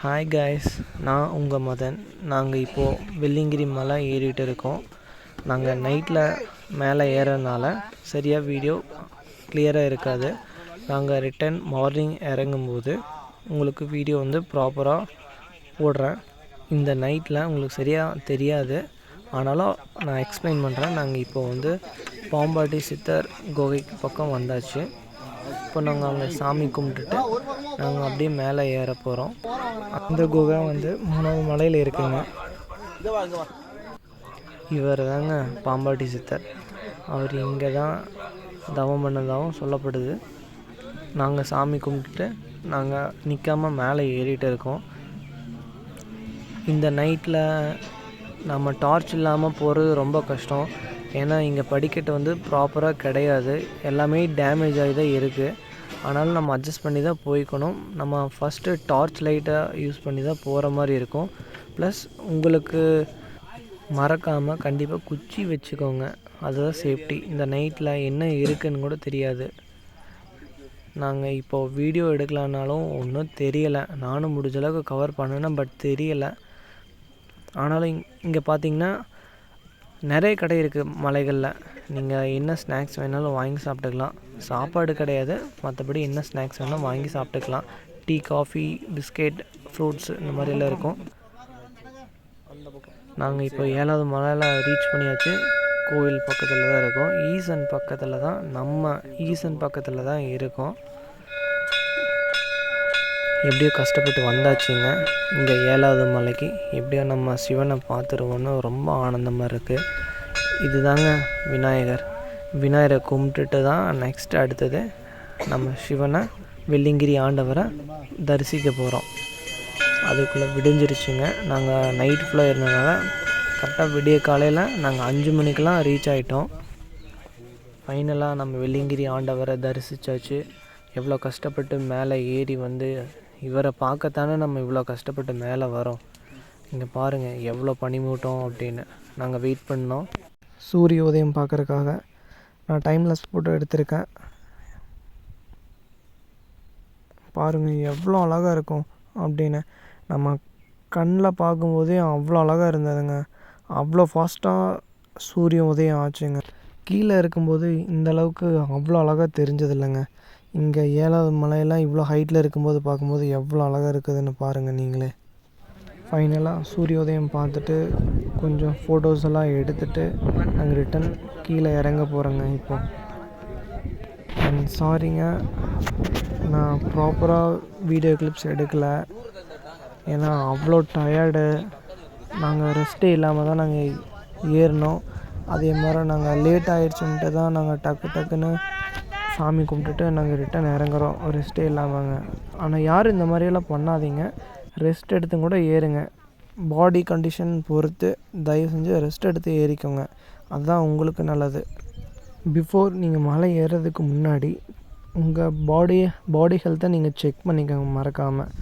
Hi guys, நான் உங்கள் மதன். நாங்கள் இப்போது வெள்ளியங்கிரி மலை ஏறிட்டு இருக்கோம். நாங்கள் நைட்டில் மேலே ஏறனால சரியாக வீடியோ கிளியராக இருக்காது. நாங்கள் ரிட்டன் மார்னிங் இறங்கும்போது உங்களுக்கு வீடியோ ப்ராப்பராக போடுறேன். இந்த நைட்டில் உங்களுக்கு சரியாக தெரியாது, ஆனாலும் நான் எக்ஸ்பிளைன் பண்ணுறேன். நாங்கள் இப்போது பாம்பாட்டி சித்தர் குகைக்கு பக்கம் வந்தாச்சு. இப்போ நாங்கள் அங்கே சாமி கும்பிட்டுட்டு நாங்கள் அப்படியே மேலே ஏற போகிறோம். அந்த குகை 3வது மலையில் இருக்குங்க. இவர் தாங்க பாம்பாட்டி சித்தர். அவர் இங்கே தான் தவம் பண்ணதாகவும் சொல்லப்படுது. நாங்கள் சாமி கும்பிட்டுட்டு நாங்கள் நிற்காமல் மேலே ஏறிட்டு இருக்கோம். இந்த நைட்டில் நம்ம டார்ச் இல்லாமல் போகிறது ரொம்ப கஷ்டம். ஏன்னா இங்கே படிக்கட்டு ப்ராப்பராக கிடையாது, எல்லாமே டேமேஜ் ஆகி தான் இருக்குது. ஆனாலும் நம்ம அட்ஜஸ்ட் பண்ணி தான் போய்க்கணும். நம்ம ஃபஸ்ட்டு டார்ச் லைட்டை யூஸ் பண்ணி தான் போகிற மாதிரி இருக்கும். ப்ளஸ் உங்களுக்கு மறக்காமல் கண்டிப்பாக குச்சி வச்சுக்கோங்க, அதுதான் சேஃப்டி. இந்த நைட்டில் என்ன இருக்குதுன்னு கூட தெரியாது. நாங்கள் இப்போது வீடியோ எடுக்கலான்னாலும் ஒன்றும் தெரியலை. நானும் முடிஞ்ச அளவுக்கு கவர் பண்ணினேன், பட் தெரியலை. ஆனாலும் இங்கே பார்த்தீங்கன்னா நிறைய கடை இருக்குது மலைகளில். நீங்கள் என்ன ஸ்நாக்ஸ் வேணாலும் வாங்கி சாப்பிட்டுக்கலாம். சாப்பாடு கிடையாது, மற்றபடி என்ன ஸ்நாக்ஸ் வேணாலும் வாங்கி சாப்பிட்டுக்கலாம். டீ, காஃபி, பிஸ்கெட், ஃப்ரூட்ஸ் இந்த மாதிரிலாம் இருக்கும். நாங்கள் இப்போ 7வது மலையில் ரீச் பண்ணியாச்சு. கோவில் பக்கத்தில் தான் இருக்கோம். ஈசன் பக்கத்தில் தான் இருக்கோம். எப்படியோ கஷ்டப்பட்டு வந்தாச்சுங்க இங்கே 7வது மலைக்கு. எப்படியோ நம்ம சிவனை பார்த்துருவோன்னு ரொம்ப ஆனந்தமாக இருக்குது. இதுதாங்க விநாயகரை கும்பிட்டுட்டு தான் நெக்ஸ்ட் அடுத்தது நம்ம சிவனை வெள்ளியங்கிரி ஆண்டவரை தரிசிக்க போகிறோம். அதுக்குள்ளே விடிஞ்சிருச்சுங்க. நாங்கள் நைட் ஃபுல்லாக இருந்ததுனால கரெக்டாக விடிய காலையில் நாங்கள் 5 மணிக்கெலாம் ரீச் ஆகிட்டோம். ஃபைனலாக நம்ம வெள்ளியங்கிரி ஆண்டவரை தரிசித்தாச்சு. எவ்வளோ கஷ்டப்பட்டு மேலே ஏறி இவரை பார்க்கத்தானே நம்ம இவ்வளோ கஷ்டப்பட்டு மேலே வரோம். இங்கே பாருங்கள் எவ்வளோ பனிமூட்டம் அப்படின்னு. நாங்கள் வெயிட் பண்ணோம் சூரிய உதயம் பார்க்குறக்காக. நான் டைம்லெஸ் ஃபோட்டோ எடுத்திருக்கேன். பாருங்கள் எவ்வளோ அழகாக இருக்கும் அப்படின்னு. நம்ம கண்ணில் பார்க்கும்போதே அவ்வளோ அழகாக இருந்ததுங்க. அவ்வளோ ஃபாஸ்ட்டாக சூரிய உதயம் ஆச்சுங்க. கீழே இருக்கும்போது இந்தளவுக்கு அவ்வளோ அழகாக தெரிஞ்சதில்லைங்க. இங்கே 7வது மலையெல்லாம் இவ்வளோ ஹைட்டில் இருக்கும்போது பார்க்கும்போது எவ்வளோ அழகாக இருக்குதுன்னு பாருங்கள் நீங்களே. ஃபைனலாக சூரியோதயம் பார்த்துட்டு கொஞ்சம் ஃபோட்டோஸ் எல்லாம் எடுத்துகிட்டு நாங்கள் ரிட்டன் கீழே இறங்க போகிறோங்க இப்போ. அண்ட் சாரிங்க, நான் ப்ராப்பராக வீடியோ கிளிப்ஸ் எடுக்கலை. ஏன்னா அவ்வளோ டயர்டு. நாங்கள் ரெஸ்ட்டே இல்லாமல் தான் நாங்கள் ஏறினோம். அதே மாதிரி நாங்கள் லேட் ஆகிடுச்சுன்ட்டு தான் நாங்கள் டக்குன்னு சாமி கும்பிட்டுட்டு நாங்கள் ரிட்டன் இறங்குறோம் ரெஸ்ட்டே இல்லாமங்க. ஆனால் யாரும் இந்த மாதிரியெல்லாம் பண்ணாதீங்க. ரெஸ்ட் எடுத்து கூட ஏறுங்க. பாடி கண்டிஷன் பொறுத்து தயவு செஞ்சு ரெஸ்ட் எடுத்து ஏறிக்கோங்க, அதுதான் உங்களுக்கு நல்லது. பிஃபோர் நீங்கள் மலை ஏறுறதுக்கு முன்னாடி உங்கள் பாடி ஹெல்த்தை நீங்கள் செக் பண்ணிக்கோங்க மறக்காமல்.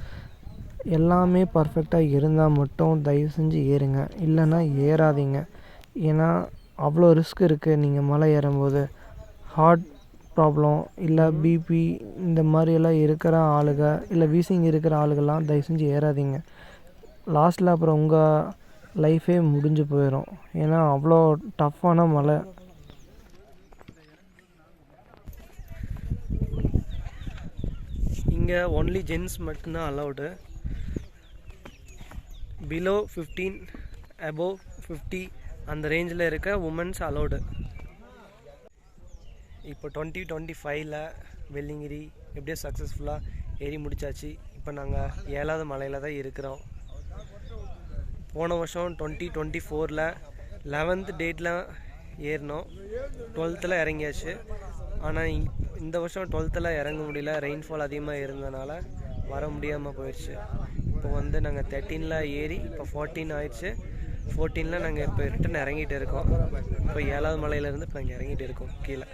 எல்லாமே பர்ஃபெக்டாக இருந்தால் மட்டும் தயவு செஞ்சு ஏறுங்க, இல்லைன்னா ஏறாதீங்க. ஏன்னா அவ்வளோ ரிஸ்க் இருக்குது. நீங்கள் மலை ஏறும்போது ஹார்ட் ப்ராப்ளம் இல்லை பிபி இந்த மாதிரியெல்லாம் இருக்கிற ஆளுங்க, இல்லை வீசிங் இருக்கிற ஆளுகள்லாம் தயவு செஞ்சு ஏறாதீங்க. லாஸ்ட்டில் அப்புறம் உங்கள் லைஃபே முடிஞ்சு போயிடும். ஏன்னா அவ்வளோ டஃப்பான மலை. இங்கே ஒன்லி ஜென்ஸ் மட்டும்தான் அலௌடு. பிலோ 15 அபோவ் 50 அந்த ரேஞ்சில் இருக்க உமன்ஸ் அலௌடு. இப்போ 2025 வெள்ளியங்கிரி எப்படியோ சக்ஸஸ்ஃபுல்லாக ஏறி முடித்தாச்சு. இப்போ நாங்கள் 7வது மலையில் தான் இருக்கிறோம். போன வருஷம் 2024 11th டேட்டில் ஏறினோம், 12th இறங்கியாச்சு. ஆனால் இந்த வருஷம் 12th இறங்க முடியல, ரெயின்ஃபால் அதிகமாக இருந்ததுனால வர முடியாமல் போயிடுச்சு. இப்போ நாங்கள் 13 ஏறி இப்போ 14 ஆயிடுச்சு. 14 நாங்கள் இப்போ ரிட்டன் இறங்கிட்டு இருக்கோம். இப்போ 7வது மலையிலேருந்து இப்போ நாங்கள் இறங்கிட்டு இருக்கோம் கீழே.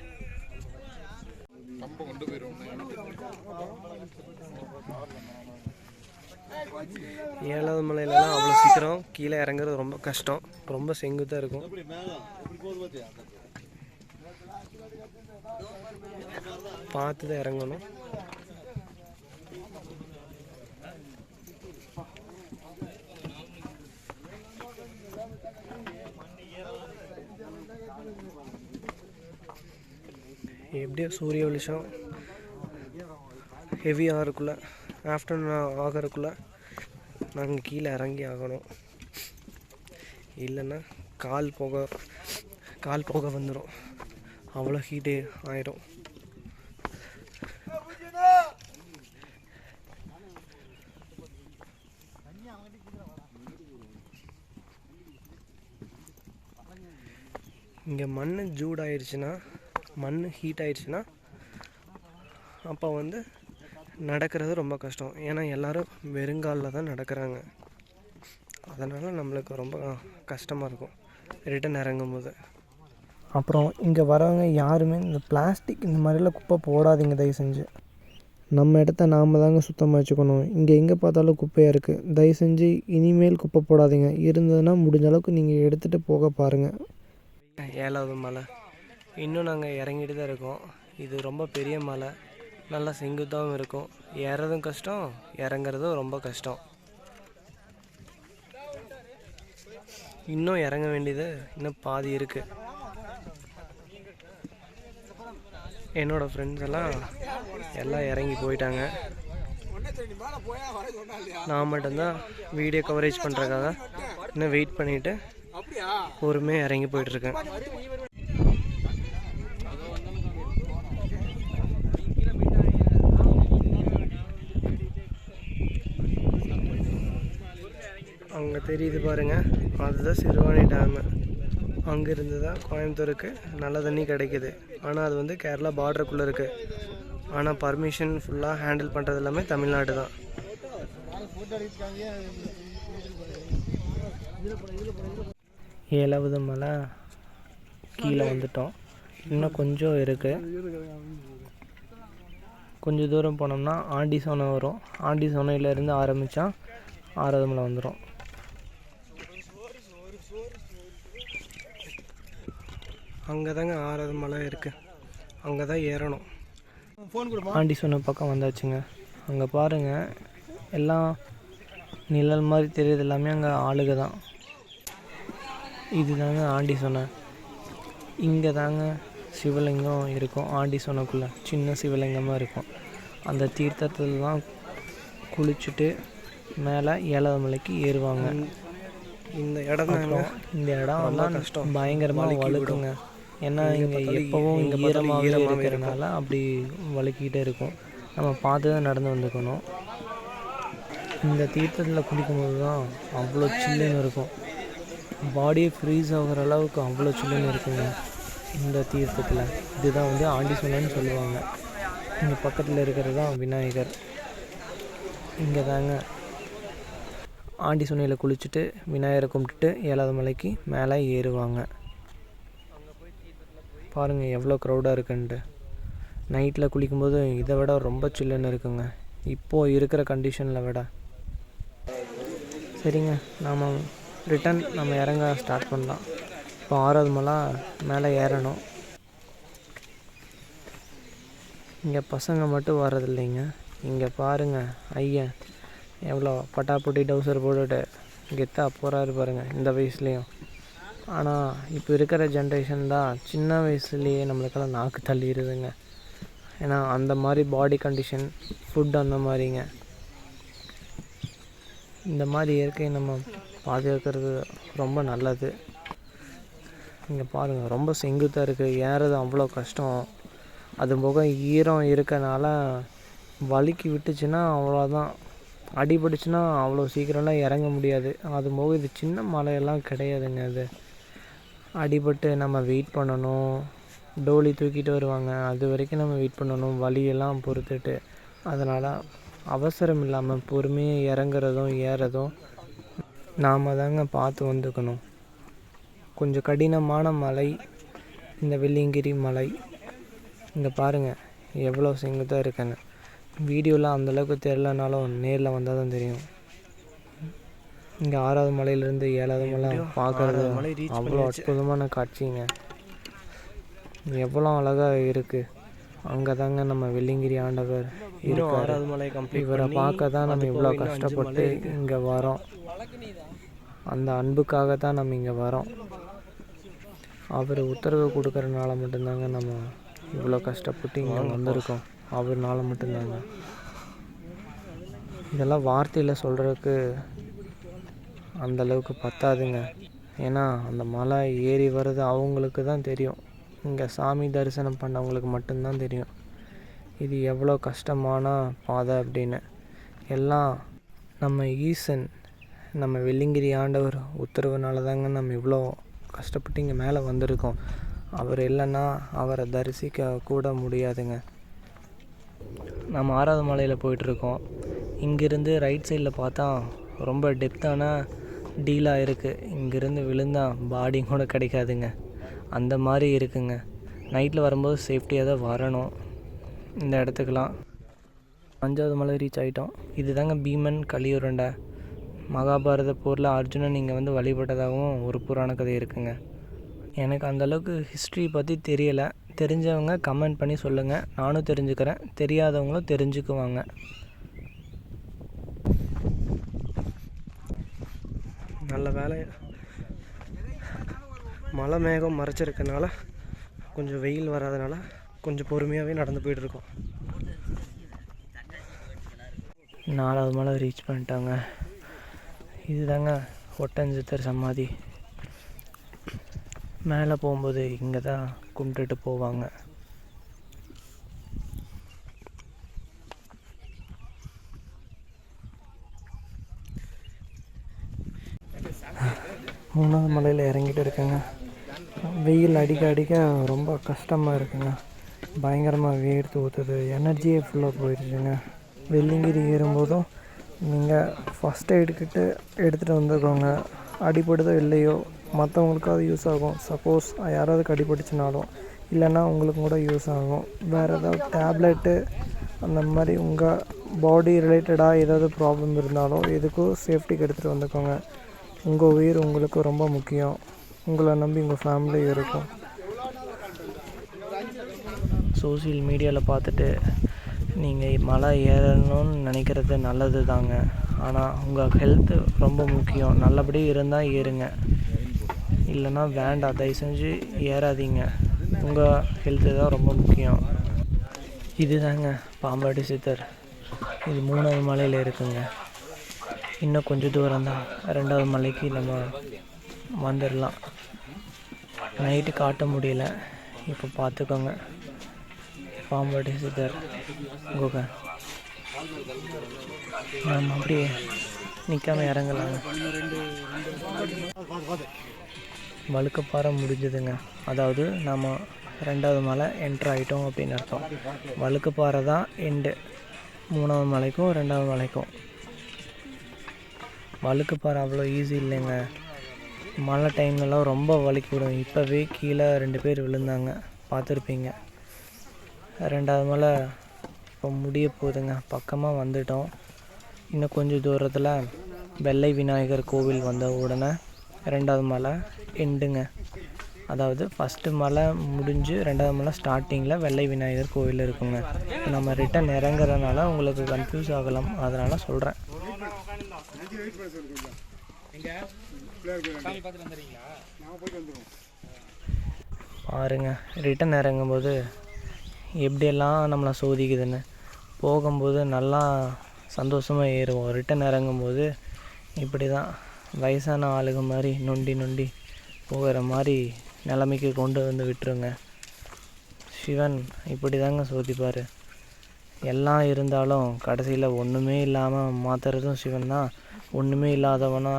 7வது மலையிலலாம் அவ்வளோ சீக்கிரம் கீழே இறங்குறது ரொம்ப கஷ்டம், ரொம்ப செங்குத்தாக இருக்கும். பார்த்து தான் இறங்கணும். எப்படியோ சூரிய வெளிச்சம் ஹெவி ஆகிறதுக்குள்ளே ஆஃப்டர்நூன் ஆகிறதுக்குள்ளே நாங்கள் கீழே இறங்கி ஆகணும். இல்லைன்னா கால் போக வந்துடும். அவ்வளோ ஹீட்டு ஆயிடும். இங்கே மண் மண் ஹீட் ஆயிடுச்சுன்னா அப்போ வந்து நடக்கிறது ரொம்ப கஷ்டம். ஏன்னா எல்லோரும் வெறுங்காலில் தான் நடக்கிறாங்க. அதனால் நம்மளுக்கு ரொம்ப கஷ்டமாக இருக்கும் ரிட்டன் இறங்கும்போது. அப்புறம் இங்கே வரவங்க யாருமே இந்த பிளாஸ்டிக் இந்த மாதிரிலாம் குப்பை போடாதீங்க தயவு செஞ்சு. நம்ம இடத்த நாம் தாங்க சுத்தமாக வச்சுக்கணும். இங்கே எங்கே பார்த்தாலும் குப்பையாக இருக்குது. தயவு செஞ்சு இனிமேல் குப்பை போடாதீங்க. இருந்ததுன்னா முடிஞ்ச அளவுக்கு நீங்கள் எடுத்துகிட்டு போக பாருங்கள். 7வது மலை இன்னும் நாங்கள் இறங்கிட்டு தான் இருக்கோம். இது ரொம்ப பெரிய மலை, நல்லா செங்குத்தாகவும் இருக்கும். ஏறதும் கஷ்டம், இறங்குறதும் ரொம்ப கஷ்டம். இன்னும் இறங்க வேண்டியது இன்னும் பாதி இருக்குது. என்னோடய ஃப்ரெண்ட்ஸ் எல்லாம் இறங்கி போயிட்டாங்க. நான் மட்டும்தான் வீடியோ கவரேஜ் பண்ணுறதுக்காக இன்னும் வெயிட் பண்ணிவிட்டு பொறுமையாக இறங்கி போயிட்டுருக்கேன். அங்கே தெரியுது பாருங்கள், அதுதான் சிறுவாணி டேமு. அங்கேருந்து தான் கோயம்புத்தூருக்கு நல்ல தண்ணி கிடைக்கிது. ஆனால் அது வந்து கேரளா பார்டருக்குள்ளே இருக்குது. ஆனால் பர்மிஷன் ஃபுல்லாக ஹேண்டில் பண்ணுறது எல்லாமே தமிழ்நாடு தான். ஏழாவது மலை கீழே வந்துட்டோம். இன்னும் கொஞ்சம் இருக்குது. கொஞ்சம் தூரம் போனோம்னா ஆண்டி சோனை வரும். ஆண்டி சோனையிலேருந்து ஆரம்பித்தா 6வது மலை வந்துடும். அங்கே தாங்க 6வது மலை இருக்குது. அங்கே தான் ஏறணும். ஆண்டி சோனை பக்கம் வந்தாச்சுங்க. அங்கே பாருங்கள், எல்லாம் நிழல் மாதிரி தெரியுது. எல்லாமே அங்கே ஆளுக தான். இது தாங்க ஆண்டி சோனை. இங்கே தாங்க சிவலிங்கம் இருக்கும். ஆண்டி சோனைக்குள்ளே சின்ன சிவலிங்கமாக இருக்கும். அந்த தீர்த்தத்தில் தான் குளிச்சுட்டு மேலே 7வது மலைக்கு ஏறுவாங்க. இந்த இடம்லாம் கஷ்டம், பயங்கரமாக வழுக்குங்க. ஏன்னா இங்கே எப்போவும் ஈரமாகவே இருக்கிறதுனால அப்படி வழுக்கிக்கிட்டே இருக்கும். நம்ம பார்த்து தான் நடந்து வந்துக்கணும். இந்த தீர்த்தத்தில் குளிக்கும்போது தான் அவ்வளோ சில்லுன்னு இருக்கும். பாடியை ஃப்ரீஸ் ஆகிற அளவுக்கு அவ்வளோ சில்லுன்னு இருக்குங்க இந்த தீர்த்தத்தில். இதுதான் வந்து ஆண்டி சோனைன்னு சொல்லுவாங்க. இங்கே பக்கத்தில் இருக்கிறது தான் விநாயகர். இங்கே தாங்க ஆண்டி சோனையில் குளிச்சுட்டு விநாயகரை கும்பிட்டுட்டு 7வது மலைக்கு மேலே ஏறுவாங்க. பாருங்கள் எவ்வளோ க்ரௌடாக இருக்குன்ட்டு. நைட்டில் குளிக்கும்போது இதை விட ரொம்ப சில்லுன்னு இருக்குங்க இப்போது இருக்கிற கண்டிஷனில் விட. சரிங்க, நம்ம இறங்க ஸ்டார்ட் பண்ணலாம். இப்போ 6வது மலை மேலே ஏறணும். இங்கே பசங்க மட்டும் வர்றதில்லைங்க. இங்கே பாருங்கள், ஐயன் எவ்வளோ பட்டாப்பட்டி டவுசர் போட்டுட்டு கெத்தாக போகிறாரு பாருங்கள் இந்த வயசுலேயும். ஆனால் இப்போ இருக்கிற ஜென்ரேஷன் தான் சின்ன வயசுலேயே நம்மளுக்கெல்லாம் நாக்கு தள்ளிடுதுங்க. ஏன்னா அந்த மாதிரி பாடி கண்டிஷன், ஃபுட் அந்த மாதிரிங்க. இந்த மாதிரி இயற்கையை நம்ம பாதுகாக்கிறது ரொம்ப நல்லது. இங்கே பாருங்கள், ரொம்ப செங்குத்தாக இருக்குது. ஏறது அவ்வளோ கஷ்டம். அது போக ஈரம் இருக்கனால வழுக்கி விட்டுச்சுன்னா அவ்வளோதான். அடிபட்டுச்சுன்னா அவ்வளோ சீக்கிரம்லாம் இறங்க முடியாது. அது போக இது சின்ன மலையெல்லாம் கிடையாதுங்க. அது அடிபட்டு நம்ம வெயிட் பண்ணணும். டோலி தூக்கிட்டு வருவாங்க, அது வரைக்கும் நம்ம வெயிட் பண்ணணும் வலியெல்லாம் பொறுத்துட்டு. அதனால் அவசரம் இல்லாமல் பொறுமையாக இறங்குறதும் ஏறதும் நாம் தாங்க பார்த்து வந்துக்கணும். கொஞ்சம் கடினமான மலை இந்த வெள்ளியங்கிரி மலை. இங்கே பாருங்கள் எவ்வளோ செங்குத்தாக இருக்குன்னு. வீடியோவில் அந்தளவுக்கு தெரிலனாலும் நேரில் வந்தால் தான் தெரியும். இங்கே 6வது மலையிலேருந்து 7வது மலை பார்க்குறது அவ்வளோ அற்புதமான காட்சிங்க. எவ்வளோ அழகாக இருக்குது. அங்கே தாங்க நம்ம வெள்ளியங்கிரி ஆண்டவர் இருக்கார். இவரை பார்க்க தான் நம்ம இவ்வளோ கஷ்டப்பட்டு இங்கே வரோம். அந்த அன்புக்காக தான் நம்ம இங்கே வரோம். அவர் உத்தரவு கொடுக்கறனால மட்டும்தாங்க நம்ம இவ்வளோ கஷ்டப்பட்டு இங்கே வந்திருக்கோம் அவர்னால மட்டும்தாங்க. இதெல்லாம் வார்த்தையில் சொல்கிறதுக்கு அந்தளவுக்கு பத்தாதுங்க. ஏன்னா அந்த மலை ஏறி வர்றது அவங்களுக்கு தான் தெரியும். இங்கே சாமி தரிசனம் பண்ணவங்களுக்கு மட்டும்தான் தெரியும் இது எவ்வளோ கஷ்டமான பாதை அப்படின்னு. எல்லாம் நம்ம ஈசன், நம்ம வெள்ளிங்கிரி ஆண்டவர் உத்தரவுனால தாங்க நம்ம இவ்வளோ கஷ்டப்பட்டு இங்கே மேலே வந்திருக்கோம். அவர் இல்லைன்னா அவரை தரிசிக்க கூட முடியாதுங்க. நம்ம 6வது மலையில் போயிட்டுருக்கோம். இங்கேருந்து ரைட் சைடில் பார்த்தா ரொம்ப டெப்த்தான டீலாக இருக்குது. இங்கேருந்து விழுந்தால் பாடி கூட கிடைக்காதுங்க, அந்த மாதிரி இருக்குங்க. நைட்டில் வரும்போது சேஃப்டியாக தான் வரணும் இந்த இடத்துக்கெலாம். 5வது மலை ரீச் ஆகிட்டோம். இது தாங்க பீமன் கலியுருண்டை. மகாபாரத போரில் அர்ஜுனன் இங்கே வந்து வழிபட்டதாகவும் ஒரு புராண கதை இருக்குங்க. எனக்கு அந்தளவுக்கு ஹிஸ்ட்ரி பற்றி தெரியலை. தெரிஞ்சவங்க கமெண்ட் பண்ணி சொல்லுங்கள், நானும் தெரிஞ்சுக்கிறேன். தெரியாதவங்களும் தெரிஞ்சுக்குவாங்க. நல்ல வேலை மலை மேகம் மறைச்சிருக்கனால கொஞ்சம் வெயில் வராதனால கொஞ்சம் பொறுமையாகவே நடந்து போயிட்டுருக்கோம். 4வது மலை ரீச் பண்ணிட்டாங்க. இதுதாங்க ஒட்டன்சித்தர் சமாதி. மேலே போகும்போது இங்கே தான் கும்பிட்டுட்டு போவாங்க. மூணாவது மலையில் இறங்கிட்டு இருக்கேங்க. வெயில் அடிக்க அடிக்க ரொம்ப கஷ்டமாக இருக்குங்க. பயங்கரமாக வேர்த்து ஊற்றுது, எனர்ஜியே ஃபுல்லாக போயிடுச்சுங்க. வெள்ளிங்கிரி ஏறும்போதும் நீங்கள் ஃபஸ்ட் எய்டு கிட்ட எடுத்துகிட்டு வந்துக்கோங்க. அடிபடுதோ இல்லையோ மற்றவங்களுக்காவது யூஸ் ஆகும். சப்போஸ் யாராவது அடிபட்டுச்சுனாலும் இல்லைன்னா உங்களுக்கு கூட யூஸ் ஆகும். வேறு ஏதாவது டேப்லெட்டு அந்த மாதிரி உங்கள் பாடி ரிலேட்டடாக ஏதாவது ப்ராப்ளம் இருந்தாலும் எதுக்கும் சேஃப்டிக்கு எடுத்துகிட்டு வந்துக்கோங்க. உங்கள் உயிர் உங்களுக்கு ரொம்ப முக்கியம். உங்களை நம்பி உங்கள் ஃபேமிலி இருக்கும். சோசியல் மீடியாவில் பார்த்துட்டு நீங்கள் மலை ஏறணும்னு நினைக்கிறது நல்லது தாங்க. ஆனால் உங்கள் ஹெல்த்து ரொம்ப முக்கியம். நல்லபடி இருந்தால் ஏறுங்க, இல்லைன்னா வேண்டாம், தயவு செஞ்சு ஏறாதீங்க. உங்கள் ஹெல்த்து தான் ரொம்ப முக்கியம். இது தாங்க பாம்பாட்டி சித்தர். இது 3வது மலையில் இருக்குங்க. இன்னும் கொஞ்சம் தூரம் தான், 2வது மலைக்கு நம்ம வந்துடலாம். நைட்டு காட்ட முடியல, இப்போ பார்த்துக்கோங்க. பாம்பாட்டி சித்தர் குகை. நம்ம அப்படியே நிற்காம இறங்கலாங்க. வழுக்கப்பாறை முடிஞ்சதுங்க. அதாவது நம்ம 2வது மலை என்ட்ரு ஆகிட்டோம் அப்படின்னு அர்த்தம். வழுக்கப்பாறை தான் எண்டு 3வது மலைக்கும் 2வது மலைக்கும். வழுக்கப்பாறை அவ்வளோ ஈஸி இல்லைங்க. மழை டைம்லலாம் ரொம்ப வலிக்கி விடும். இப்போவே கீழே 2 பேர் விழுந்தாங்க, பார்த்துருப்பீங்க. 2வது மலை இப்போ முடிய போகுதுங்க. பக்கமாக வந்துட்டோம். இன்னும் கொஞ்சம் தூரத்தில் வெள்ளை விநாயகர் கோவில் வந்த உடனே 2வது மலை எண்டுங்க. அதாவது ஃபஸ்ட்டு மலை முடிஞ்சு 2வது மலை ஸ்டார்டிங்கில் வெள்ளை விநாயகர் கோவில் இருக்குங்க. நம்ம ரிட்டன் இறங்குறதுனால உங்களுக்கு கன்ஃபியூஸ் ஆகலாம், அதனால் சொல்கிறேன். பாருங்க, ரிட்டன் இறங்கும்போது எப்படியெல்லாம் நம்மளை சோதிக்குதுன்னு. போகும்போது நல்லா சந்தோஷமாக ஏறுவோம். ரிட்டன் இறங்கும்போது இப்படி தான் வயசான ஆளுங்க மாதிரி நொண்டி நொண்டி போகிற மாதிரி நிலைமைக்கு கொண்டு வந்து விட்டுருங்க. சிவன் இப்படி தாங்க சோதிப்பார். எல்லாம் இருந்தாலும் கடைசியில் ஒன்றுமே இல்லாமல் மாற்றுறதும் சிவன் தான். ஒன்றுமே இல்லாதவனா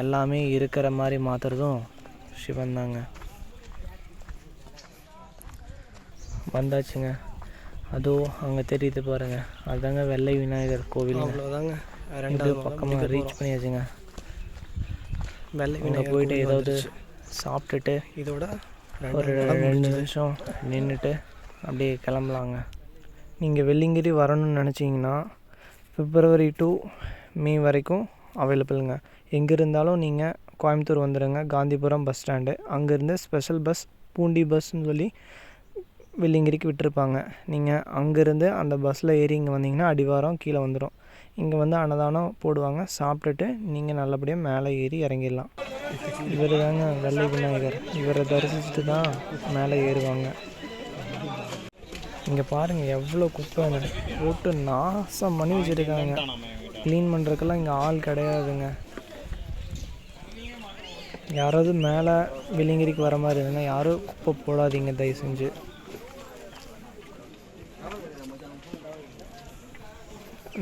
எல்லாமே இருக்கிற மாதிரி மாற்றுறதும் சிவன் தாங்க. வந்தாச்சுங்க. அதுவும் அங்கே தெரியுது பாருங்கள், அதுதாங்க வெள்ளை விநாயகர் கோவில். அவ்வளோதாங்க, 2வது பக்கமாக ரீச் பண்ணியாச்சுங்க. வெள்ளை விநாயகர் போயிட்டு ஏதாவது சாப்பிட்டுட்டு இதோட ஒரு 2 நிமிஷம் நின்றுட்டு அப்படியே கிளம்பலாங்க. நீங்கள் வெள்ளிங்கிரி வரணும்னு நினச்சிங்கன்னா February to May வரைக்கும் அவைலபிளுங்க. எங்கே இருந்தாலும் நீங்கள் கோயம்புத்தூர் வந்துடுங்க. காந்திபுரம் பஸ் ஸ்டாண்டு, அங்கேருந்து ஸ்பெஷல் பஸ் பூண்டி பஸ்ன்னு சொல்லி வெள்ளிங்கிரிக்கு விட்டுருப்பாங்க. நீங்கள் அங்கேருந்து அந்த பஸ்ஸில் ஏறி இங்கே வந்தீங்கன்னா அடிவாரம் கீழே வந்துடும். இங்கே வந்து அன்னதானம் போடுவாங்க. சாப்பிட்டுட்டு நீங்கள் நல்லபடியாக மேலே ஏறி இறங்கிடலாம். இவர் தாங்க வெள்ளை விநாயகர். இவரை தரிசிச்சுட்டு தான் மேலே ஏறுவாங்க. இங்கே பாருங்கள் எவ்வளோ குப்பைன்னு போட்டு நாசம் பண்ணி வச்சுருக்காங்க. க்ளீன் பண்ணுறதுக்கெல்லாம் இங்கே ஆள் கிடையாதுங்க. யாராவது மேலே விளிங்கிரிக்கு வர மாதிரி இருந்ததுன்னா யாரும் குப்பை போடாதீங்க தயவு செஞ்சு.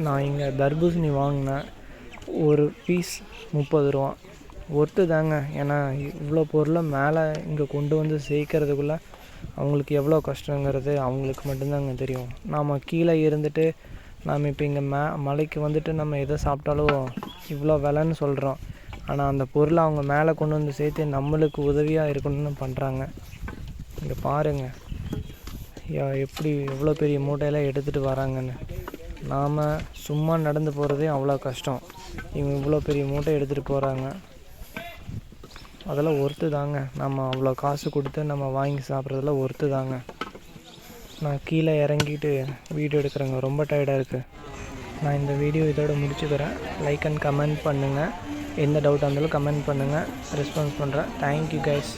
நான் இங்கே தர்பூசணி வாங்கினேன், ஒரு பீஸ் 30 ரூபா. ஒர்த்து தாங்க. ஏன்னா இவ்வளோ பொருளை மேலே இங்கே கொண்டு வந்து சேர்க்கறதுக்குள்ளே அவங்களுக்கு எவ்வளோ கஷ்டங்கிறது அவங்களுக்கு மட்டும்தாங்க தெரியும். நாம் கீழே இருந்துட்டு நாம் இப்போ இங்கே மலைக்கு வந்துட்டு நம்ம எதை சாப்பிட்டாலும் இவ்வளோ விலைன்னு சொல்கிறோம். ஆனால் அந்த பொருளை அவங்க மேலே கொண்டு வந்து சேர்த்து நம்மளுக்கு உதவியாக இருக்கணும்னு பண்ணுறாங்க. இங்கே பாருங்கள் எப்படி எவ்வளோ பெரிய மூட்டையெல்லாம் எடுத்துகிட்டு வராங்கன்னு. நாம் சும்மா நடந்து போகிறதே அவ்வளோ கஷ்டம், இவங்க இவ்வளோ பெரிய மூட்டை எடுத்துகிட்டு போகிறாங்க. அதெல்லாம் ஒர்த்து தாங்க. நம்ம அவ்வளோ காசு கொடுத்து நம்ம வாங்கி சாப்பிட்றதெல்லாம் ஒர்த்து தாங்க. நான் கீழே இறங்கிட்டு வீடியோ எடுக்கிறேங்க, ரொம்ப டயர்டாக இருக்குது. நான் இந்த வீடியோ இதோட முடிச்சுக்கிறேன். லைக் அண்ட் கமெண்ட் பண்ணுங்கள். எந்த டவுட்டாக இருந்தாலும் கமெண்ட் பண்ணுங்கள், ரெஸ்பான்ஸ் பண்ணுறேன். Thank you guys.